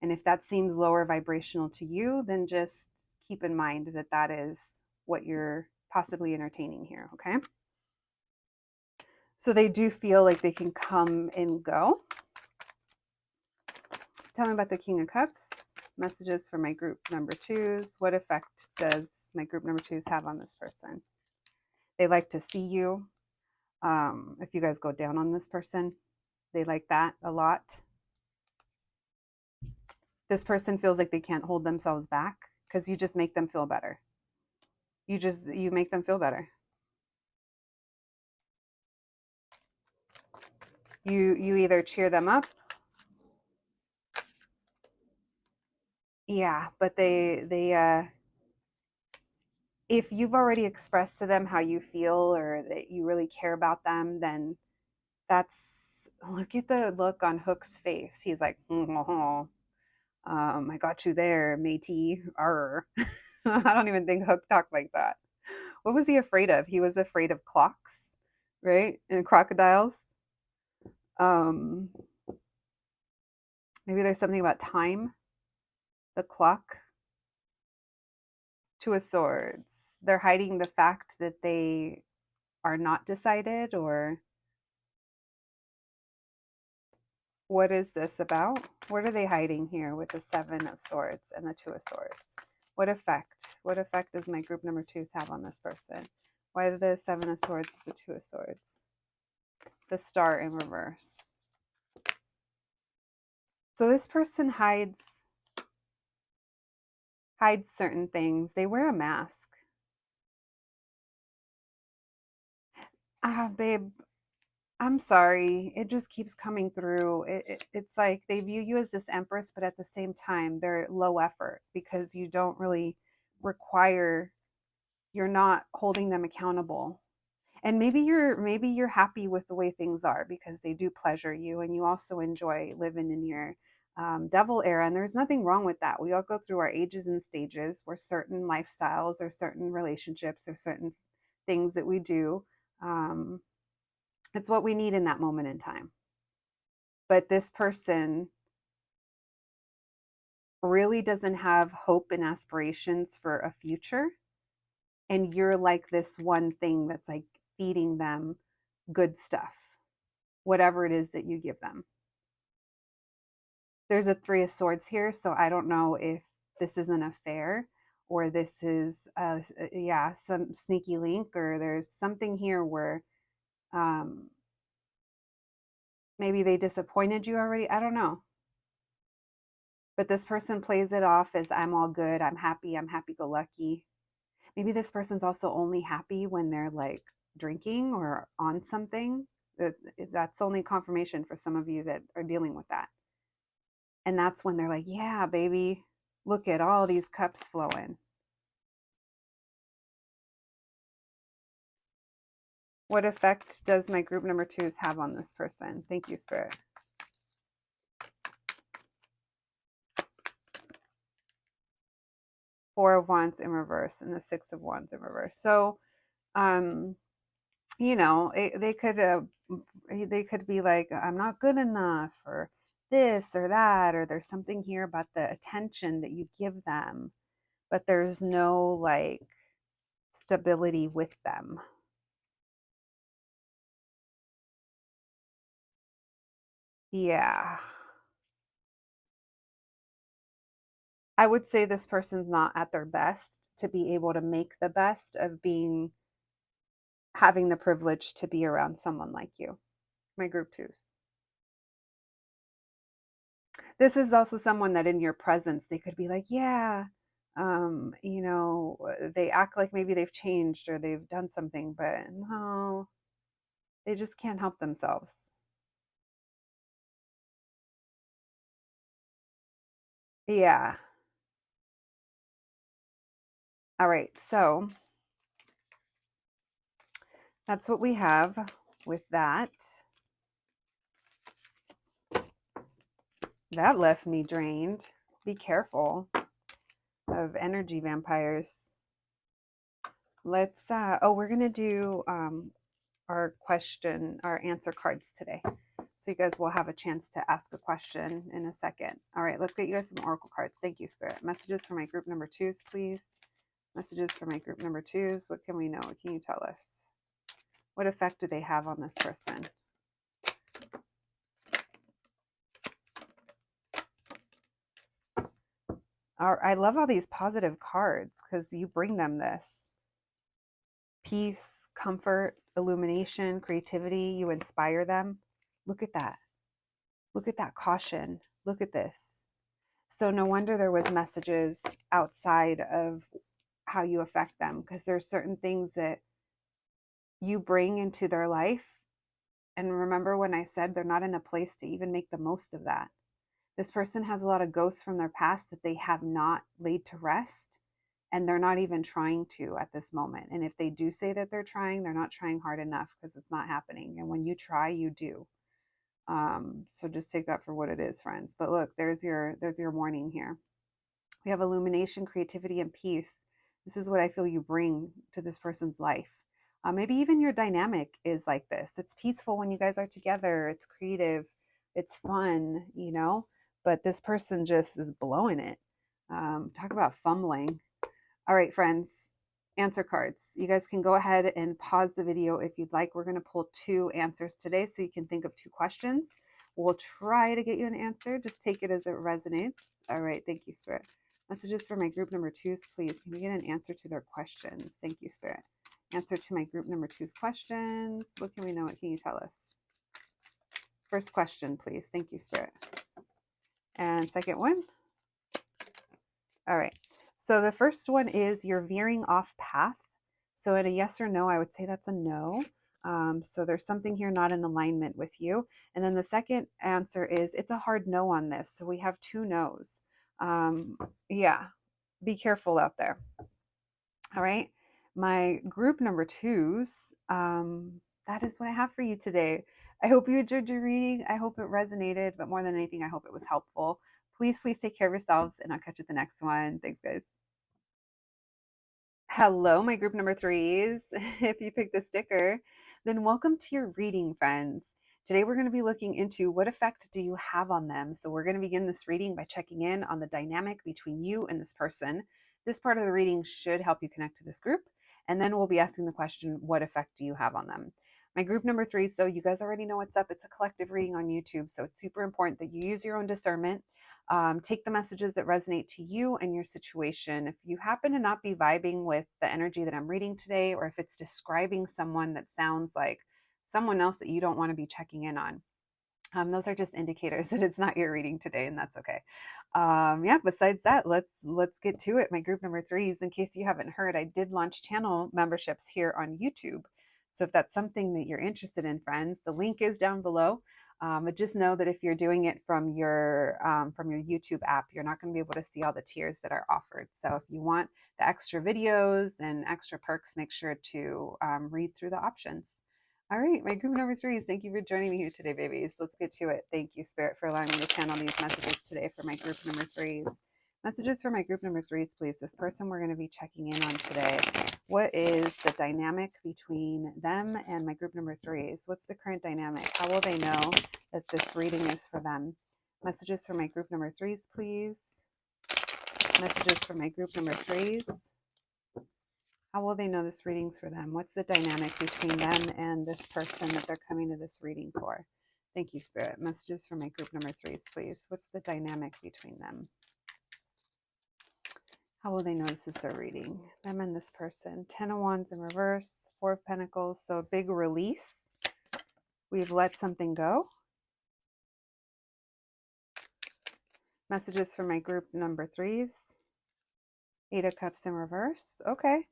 And if that seems lower vibrational to you, then just keep in mind that that is what you're possibly entertaining here. Okay. So they do feel like they can come and go. Tell me about the King of Cups. Messages for my group number twos. What effect does my group number twos have on this person? They like to see you. If you guys go down on this person, they like that a lot. This person feels like they can't hold themselves back because you just make them feel better. You make them feel better. You either cheer them up. Yeah, but they if you've already expressed to them how you feel or that you really care about them, then that's, look at the look on Hook's face. He's like, I got you there, matey. Arr. I don't even think Hook talked like that. What was he afraid of? He was afraid of clocks, right? And crocodiles. Um, Maybe there's something about time, the clock. Two of Swords. They're hiding the fact that they are not decided, or what is this about? What are they hiding here with the Seven of Swords and the Two of Swords? What effect? What effect does my group number twos have on this person? Why the Seven of Swords with the Two of Swords? The Star in reverse. So this person hides certain things. They wear a mask. Babe, I'm sorry. It just keeps coming through. It's like they view you as this empress, but at the same time, they're low effort because you don't really require, you're not holding them accountable. And maybe you're happy with the way things are because they do pleasure you, and you also enjoy living in your devil era. And there's nothing wrong with that. We all go through our ages and stages where certain lifestyles or certain relationships or certain things that we do, um, it's what we need in that moment in time. But this person really doesn't have hope and aspirations for a future. And you're like this one thing that's like feeding them good stuff, whatever it is that you give them. There's a Three of Swords here, so I don't know if this is an affair or this is some sneaky link, or there's something here where um, maybe they disappointed you already. I don't know. But this person plays it off as I'm all good, I'm happy go lucky. Maybe this person's also only happy when they're like drinking or on something. That's only confirmation for some of you that are dealing with that. And that's when they're like, yeah, baby, look at all these cups flowing. What effect does my group number twos have on this person? Thank you, Spirit. Four of Wands in reverse and the Six of Wands in reverse. So, they could be like, I'm not good enough, or this or that, or there's something here about the attention that you give them, but there's no like stability with them. Yeah. I would say this person's not at their best to be able to make the best of having the privilege to be around someone like you. My group twos. This is also someone that in your presence, they could be like, yeah, they act like maybe they've changed or they've done something, but no, they just can't help themselves. Yeah. All right. So that's what we have with that. That left me drained. Be careful of energy vampires. Let's, we're going to do our answer cards today. So you guys will have a chance to ask a question in a second. All right, let's get you guys some oracle cards. Thank you, Spirit. Messages for my group number twos, please. Messages for my group number twos. What can we know? What can you tell us? What effect do they have on this person? I love all these positive cards because you bring them this peace, comfort, illumination, creativity. You inspire them. Look at that. Look at that caution. Look at this. So no wonder there was messages outside of how you affect them, because there's certain things that you bring into their life. And remember when I said they're not in a place to even make the most of that. This person has a lot of ghosts from their past that they have not laid to rest, and they're not even trying to at this moment. And if they do say that they're trying, they're not trying hard enough because it's not happening. And when you try, you do. So just take that for what it is, friends. But look, there's your warning here. We have illumination, creativity, and peace. This is what I feel you bring to this person's life. Maybe even your dynamic is like this. It's peaceful when you guys are together. It's creative. It's fun, but this person just is blowing it. Talk about fumbling. All right, friends. answer cards. You guys can go ahead and pause the video if you'd like. We're going to pull 2 answers today so you can think of 2 questions. We'll try to get you an answer. Just take it as it resonates. All right. Thank you, Spirit. Messages for my group number 2s, please. Can we get an answer to their questions? Thank you, Spirit. Answer to my group number 2's questions. What can we know? What can you tell us? First question, please. Thank you, Spirit. And second one. All right. So the first one is you're veering off path. So in a yes or no, I would say that's a no. So there's something here not in alignment with you. And then the second answer is it's a hard no on this. So we have 2 no's. Yeah, be careful out there. All right. My group number 2s, that is what I have for you today. I hope you enjoyed your reading. I hope it resonated, but more than anything, I hope it was helpful. Please take care of yourselves, and I'll catch you at the next one. Thanks, guys. Hello, my group number 3s. If you picked the sticker, then welcome to your reading, friends. Today, we're going to be looking into what effect do you have on them. So we're going to begin this reading by checking in on the dynamic between you and this person. This part of the reading should help you connect to this group. And then we'll be asking the question, what effect do you have on them? My group number 3, so you guys already know what's up. It's a collective reading on YouTube. So it's super important that you use your own discernment. Take the messages that resonate to you and your situation. If you happen to not be vibing with the energy that I'm reading today, or if it's describing someone that sounds like someone else that you don't want to be checking in on, those are just indicators that it's not your reading today, and that's okay. Yeah, besides that, let's get to it. My group number 3s, in case you haven't heard, I did launch channel memberships here on YouTube. So if that's something that you're interested in, friends, the link is down below. But just know that if you're doing it from your YouTube app, you're not going to be able to see all the tiers that are offered. So if you want the extra videos and extra perks, make sure to read through the options. All right, my group number 3s, thank you for joining me here today, babies. Let's get to it. Thank you, Spirit, for allowing me to channel these messages today for my group number 3s. Messages for my group number 3s, please. This person we're going to be checking in on today. What is the dynamic between them and my group number 3s? What's the current dynamic? How will they know that this reading is for them? Messages for my group number 3s, please. Messages for my group number 3s. How will they know this reading's for them? What's the dynamic between them and this person that they're coming to this reading for? Thank you, Spirit. Messages for my group number 3s, please. What's the dynamic between them? How will they know this is their reading? Them and this person. 10 of Wands in reverse, 4 of Pentacles. So a big release. We've let something go. Messages for my group number 3s. 8 of Cups in reverse. Okay.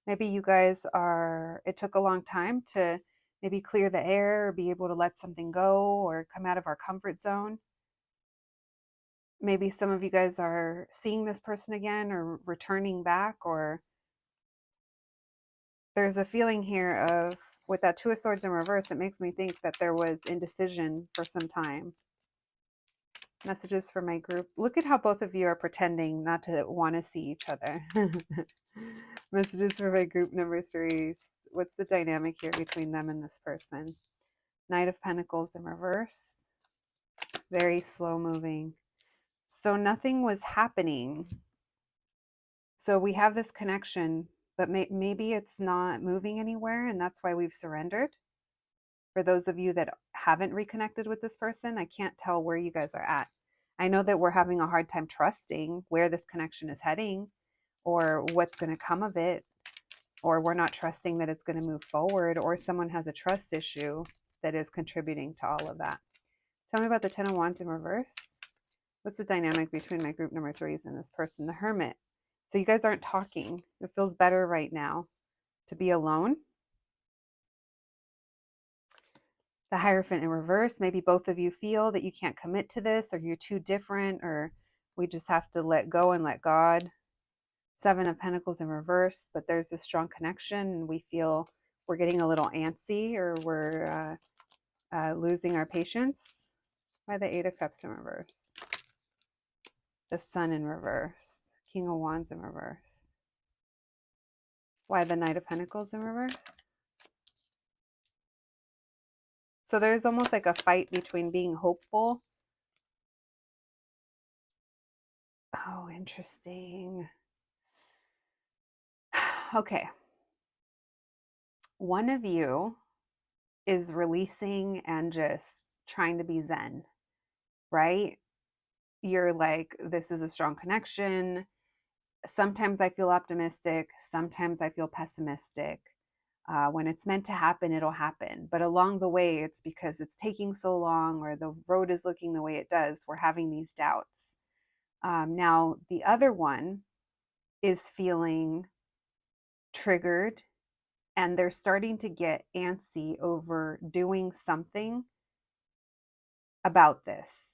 Maybe you guys it took a long time to maybe clear the air or be able to let something go or come out of our comfort zone. Maybe some of you guys are seeing this person again or returning back, or there's a feeling here of, with that 2 of Swords in reverse, it makes me think that there was indecision for some time. Messages for my group. Look at how both of you are pretending not to want to see each other. Messages for my group number 3s. What's the dynamic here between them and this person? Knight of Pentacles in reverse. Very slow moving. So nothing was happening. So we have this connection, but maybe it's not moving anywhere, and that's why we've surrendered. For those of you that haven't reconnected with this person, I can't tell where you guys are at. I know that we're having a hard time trusting where this connection is heading or what's going to come of it, or we're not trusting that it's going to move forward, or someone has a trust issue that is contributing to all of that. Tell me about the 10 of Wands in reverse. What's the dynamic between my group number 3s and this person? The Hermit. So you guys aren't talking. It feels better right now to be alone. The Hierophant in reverse. Maybe both of you feel that you can't commit to this, or you're too different, or we just have to let go and let God. 7 of Pentacles in reverse, but there's this strong connection and we feel we're getting a little antsy, or we're losing our patience. By the 8 of Cups in reverse. The Sun in reverse. King of Wands in reverse. Why the Knight of Pentacles in reverse? So there's almost like a fight between being hopeful. Oh, interesting. Okay. One of you is releasing and just trying to be zen, right? You're like, this is a strong connection. Sometimes I feel optimistic. Sometimes I feel pessimistic. When it's meant to happen, it'll happen. But along the way, it's because it's taking so long or the road is looking the way it does. We're having these doubts. Now, the other one is feeling triggered and they're starting to get antsy over doing something about this.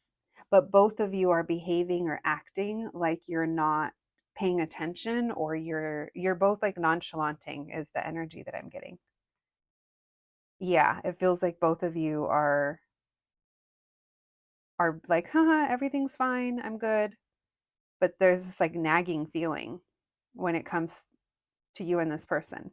But both of you are behaving or acting like you're not paying attention, or you're both like nonchalanting is the energy that I'm getting. Yeah, it feels like both of you are like, haha, everything's fine, I'm good. But there's this like nagging feeling when it comes to you and this person.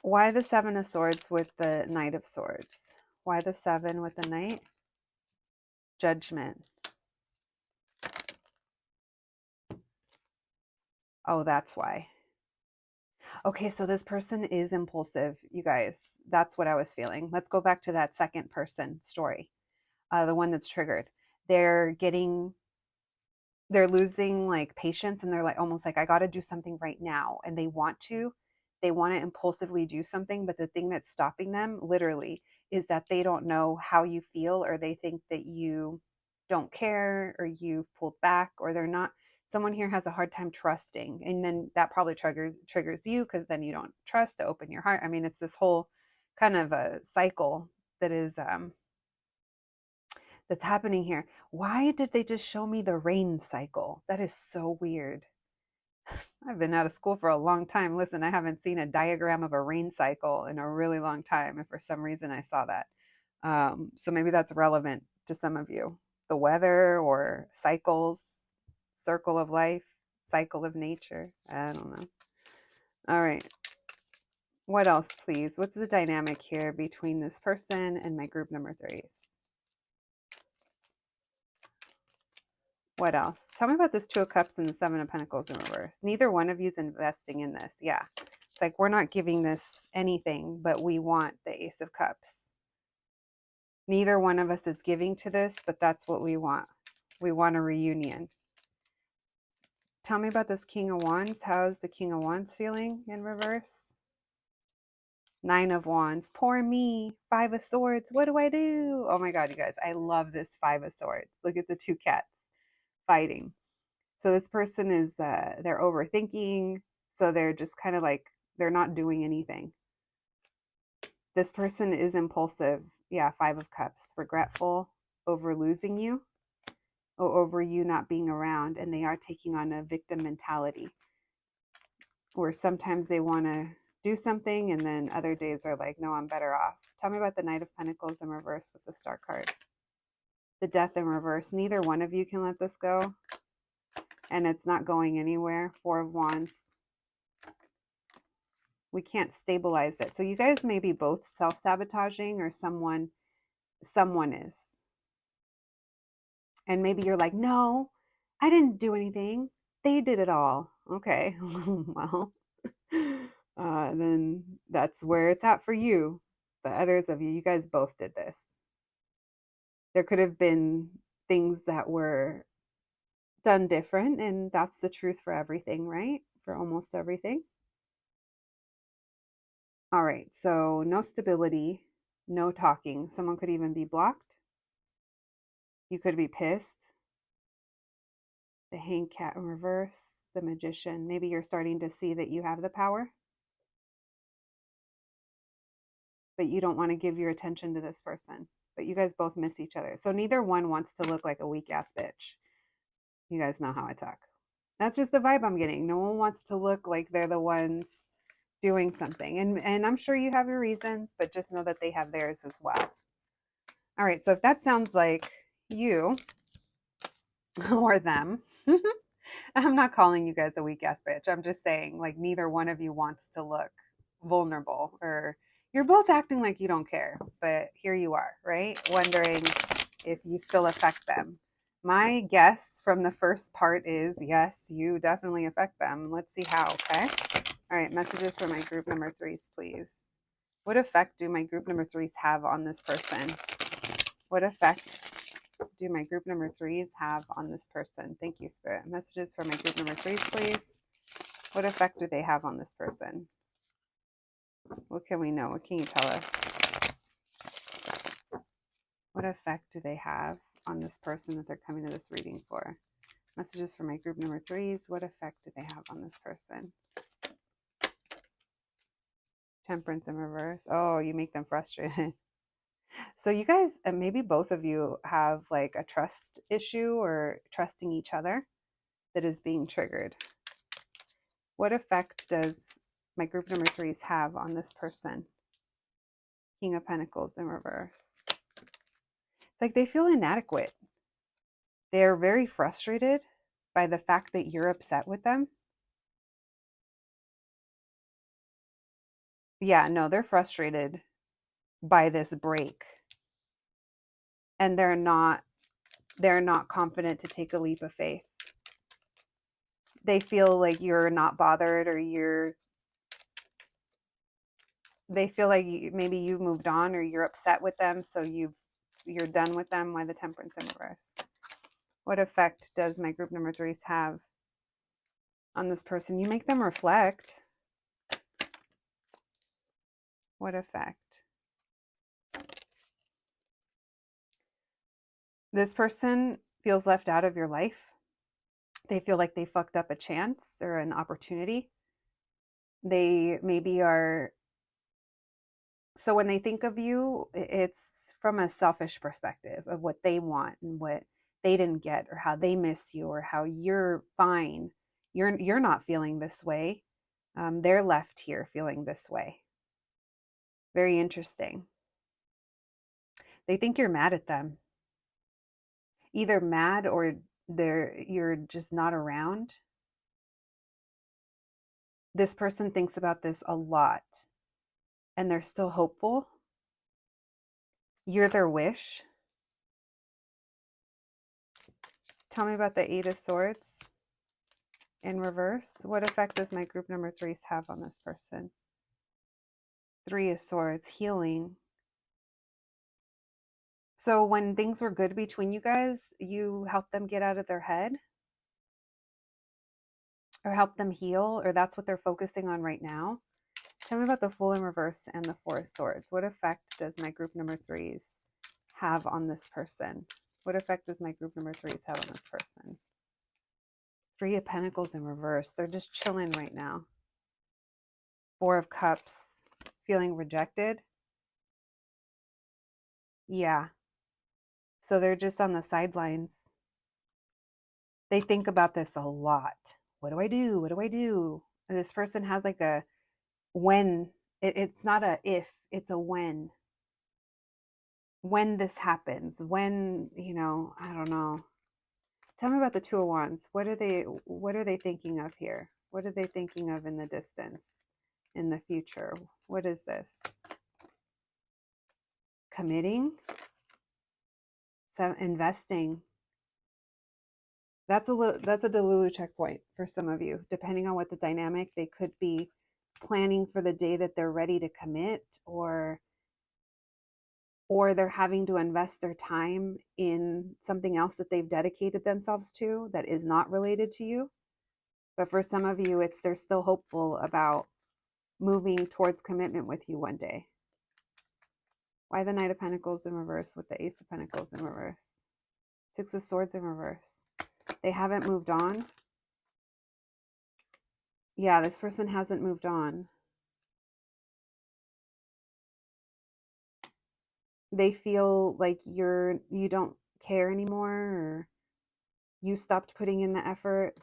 Why the Seven of Swords with the Knight of Swords? Why the Seven with the Knight? Judgment. Oh, that's why. Okay, so this person is impulsive, you guys. That's what I was feeling. Let's go back to that second person story, the one that's triggered. They're getting they're losing like patience, and they're like almost like, I got to do something right now, and they want to impulsively do something, but the thing that's stopping them literally is that they don't know how you feel, or they think that you don't care, or you've pulled back, or they're not. Someone here has a hard time trusting, and then that probably triggers you, because then you don't trust to open your heart. I mean, it's this whole kind of a cycle that is that's happening here. Why did they just show me the rain cycle? That is so weird. I've been out of school for a long time. Listen, I haven't seen a diagram of a rain cycle in a really long time. And for some reason, I saw that. So maybe that's relevant to some of you. The weather or cycles, circle of life, cycle of nature. I don't know. All right. What else, please? What's the dynamic here between this person and my group number threes? What else? Tell me about this Two of Cups and the Seven of Pentacles in reverse. Neither one of you is investing in this. Yeah. It's like we're not giving this anything, but we want the Ace of Cups. Neither one of us is giving to this, but that's what we want. We want a reunion. Tell me about this King of Wands. How's the King of Wands feeling in reverse? Nine of Wands. Poor me. Five of Swords. What do I do? Oh my God, you guys. I love this Five of Swords. Look at the two cats fighting. So this person is, they're overthinking. So they're just kind of like, they're not doing anything. This person is impulsive. Yeah, Five of Cups. Regretful over losing you, or over you not being around. And they are taking on a victim mentality, where sometimes they want to do something and then other days are like, no, I'm better off. Tell me about the Knight of Pentacles in reverse with the Star card. The Death in reverse. Neither one of you can let this go. And it's not going anywhere. Four of Wands. We can't stabilize it. So you guys may be both self-sabotaging, or someone is. And maybe you're like, no, I didn't do anything. They did it all. Okay. Well, then that's where it's at for you. The others of you, you guys both did this. There could have been things that were done different, and that's the truth for everything, right? For almost everything. All right, so no stability, no talking. Someone could even be blocked. You could be pissed. The Hanged Cat in reverse, the Magician. Maybe you're starting to see that you have the power, but you don't want to give your attention to this person. But you guys both miss each other. So neither one wants to look like a weak ass bitch. You guys know how I talk. That's just the vibe I'm getting. No one wants to look like they're the ones doing something. And I'm sure you have your reasons, but just know that they have theirs as well. All right, so if that sounds like you or them, I'm not calling you guys a weak ass bitch. I'm just saying, like, neither one of you wants to look vulnerable, or you're both acting like you don't care, but here you are, right? Wondering if you still affect them. My guess from the first part is yes, you definitely affect them. Let's see how, okay? All right, messages for my group number threes, please. What effect do my group number threes have on this person? What effect do my group number threes have on this person? Thank you, Spirit. Messages for my group number threes, please. What effect do they have on this person? What can we know? What can you tell us? What effect do they have on this person that they're coming to this reading for? Messages for my group number threes. What effect do they have on this person? Temperance in reverse. Oh, you make them frustrated. So you guys, maybe both of you have like a trust issue or trusting each other that is being triggered. What effect does my group number threes have on this person? King of Pentacles in reverse. It's like they feel inadequate. They're very frustrated by the fact that you're upset with them. Yeah, no, they're frustrated by this break. And they're not confident to take a leap of faith. They feel like you're not bothered, or they feel like maybe you've moved on, or you're upset with them, so you're done with them. Why the Temperance in reverse? What effect does my group number threes have on this person? You make them reflect. What effect? This person feels left out of your life. They feel like they fucked up a chance or an opportunity. They maybe are, so when they think of you, it's from a selfish perspective of what they want and what they didn't get, or how they miss you, or how you're fine. You're not feeling this way. They're left here feeling this way. Very interesting. They think you're mad at them. Either mad or you're just not around. This person thinks about this a lot and they're still hopeful. You're their wish. Tell me about the Eight of Swords in reverse. What effect does my group number threes have on this person? Three of Swords, healing. So when things were good between you guys, you helped them get out of their head, or help them heal, or that's what they're focusing on right now. Tell me about the Fool in reverse and the Four of Swords. What effect does my group number threes have on this person? What effect does my group number threes have on this person? Three of Pentacles in reverse. They're just chilling right now. Four of Cups, feeling rejected. Yeah. So they're just on the sidelines. They think about this a lot. What do I do? What do I do? And this person has like a when. It's not a if, it's a when. When this happens, when, I don't know. Tell me about the Two of Wands. What are they thinking of here? What are they thinking of in the distance, in the future? What is this? Committing? So investing. That's a Delulu checkpoint for some of you. Depending on what the dynamic, they could be planning for the day that they're ready to commit, or they're having to invest their time in something else that they've dedicated themselves to that is not related to you. But for some of you, they're still hopeful about moving towards commitment with you one day. Why the Knight of Pentacles in reverse with the Ace of Pentacles in reverse? Six of Swords in reverse. They haven't moved on. Yeah, this person hasn't moved on. They feel like you don't care anymore, or you stopped putting in the effort.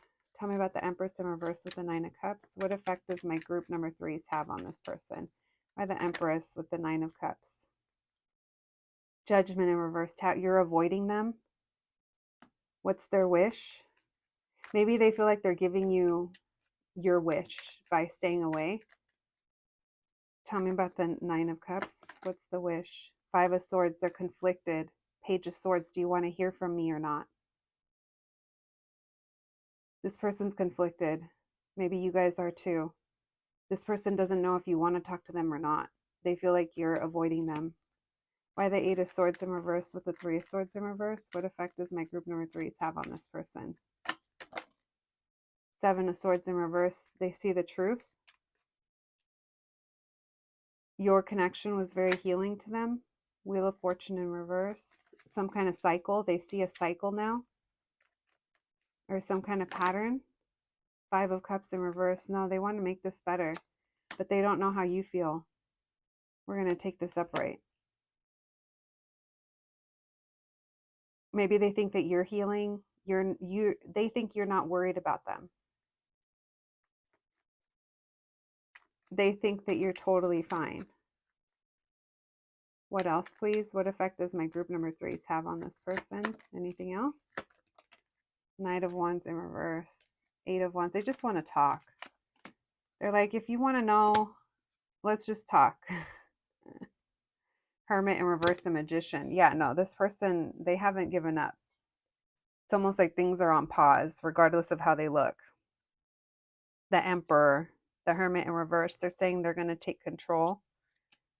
Tell me about the Empress in reverse with the Nine of Cups. What effect does my group number threes have on this person? Why the Empress with the Nine of Cups? Judgment in reverse. You're avoiding them. What's their wish? Maybe they feel like they're giving you your wish by staying away. Tell me about the Nine of Cups. What's the wish? Five of Swords. They're conflicted. Page of Swords. Do you want to hear from me or not? This person's conflicted. Maybe you guys are too. This person doesn't know if you want to talk to them or not. They feel like you're avoiding them. Why the Eight of Swords in reverse with the Three of Swords in reverse? What effect does my group number threes have on this person? Seven of Swords in reverse. They see the truth. Your connection was very healing to them. Wheel of Fortune in reverse. Some kind of cycle. They see a cycle now. Or some kind of pattern. Five of Cups in reverse. No, they want to make this better. But they don't know how you feel. We're going to take this upright. Maybe they think that you're healing. They think you're not worried about them. They think that you're totally fine. What else, please? What effect does my group number threes have on this person? Anything else? Knight of Wands in reverse. Eight of Wands. They just want to talk. They're like, if you want to know, let's just talk. Hermit in reverse, the Magician. Yeah, no, this person, they haven't given up. It's almost like things are on pause, regardless of how they look. The Emperor, the Hermit in reverse, they're saying they're going to take control.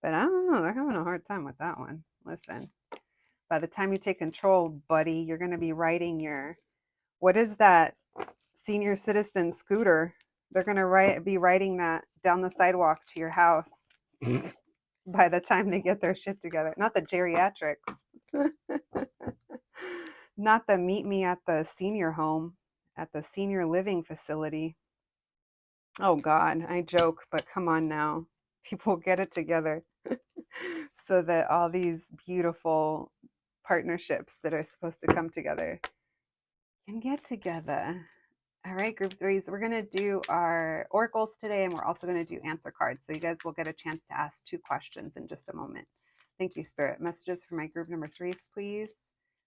But I don't know, they're having a hard time with that one. Listen, by the time you take control, buddy, you're going to be riding your, what is that senior citizen scooter? They're going to be riding that down the sidewalk to your house by the time they get their shit together. Not the geriatrics. Not the meet me at the senior home, at the senior living facility. Oh God, I joke, but come on now. People get it together so that all these beautiful partnerships that are supposed to come together can get together. All right, group threes, we're going to do our oracles today, and we're also going to do answer cards. So you guys will get a chance to ask 2 questions in just a moment. Thank you, Spirit. Messages for my group number threes, please.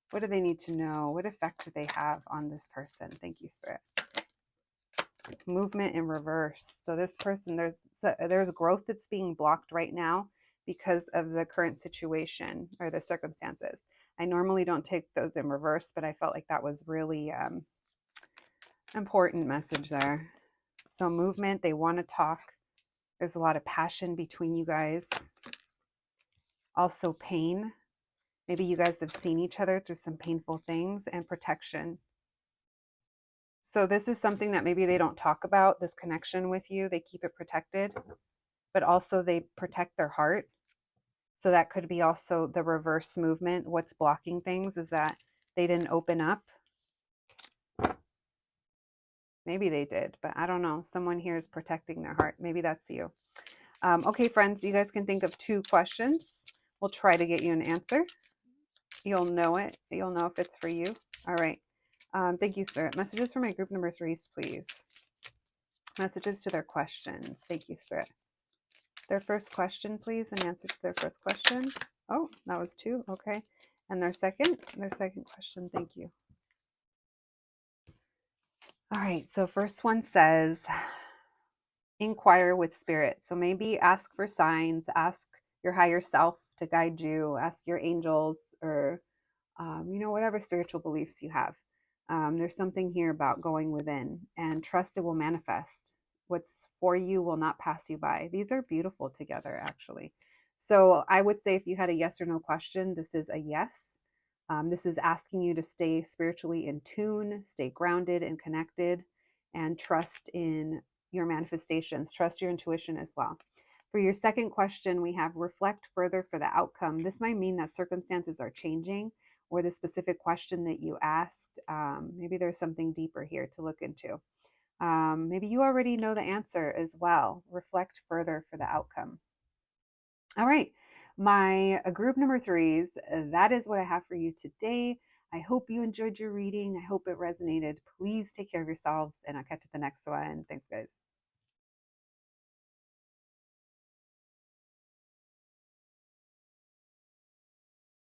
What do they need to know? What effect do they have on this person? Thank you, Spirit. Movement in reverse. So this person, there's growth that's being blocked right now because of the current situation or the circumstances. I normally don't take those in reverse, but I felt like that was really important message there. So movement, they want to talk. There's a lot of passion between you guys. Also pain. Maybe you guys have seen each other through some painful things, and protection. So this is something that maybe they don't talk about, this connection with you. They keep it protected, but also they protect their heart. So that could be also the reverse movement. What's blocking things is that they didn't open up. Maybe they did, but I don't know. Someone here is protecting their heart. Maybe that's you. Okay, friends, you guys can think of 2 questions. We'll try to get you an answer. You'll know it. You'll know if it's for you. All right. Thank you, Spirit. Messages for my group number threes, please. Messages to their questions. Thank you, Spirit. Their first question, please, an answer to their first question. Oh, that was 2. Okay. And their second question. Thank you. All right. So first one says, inquire with Spirit. So maybe ask for signs, ask your higher self to guide you, ask your angels, or whatever spiritual beliefs you have. There's something here about going within, and trust it will manifest. What's for you will not pass you by. These are beautiful together, actually. So I would say if you had a yes or no question, this is a yes. This is asking you to stay spiritually in tune, stay grounded and connected, and trust in your manifestations. Trust your intuition as well. For your second question, we have reflect further for the outcome. This might mean that circumstances are changing, or the specific question that you asked. Maybe there's something deeper here to look into. Maybe you already know the answer as well. Reflect further for the outcome. All right, my group number threes, that is what I have for you today. I hope you enjoyed your reading. I hope it resonated. Please take care of yourselves, and I'll catch you at the next one. Thanks, guys.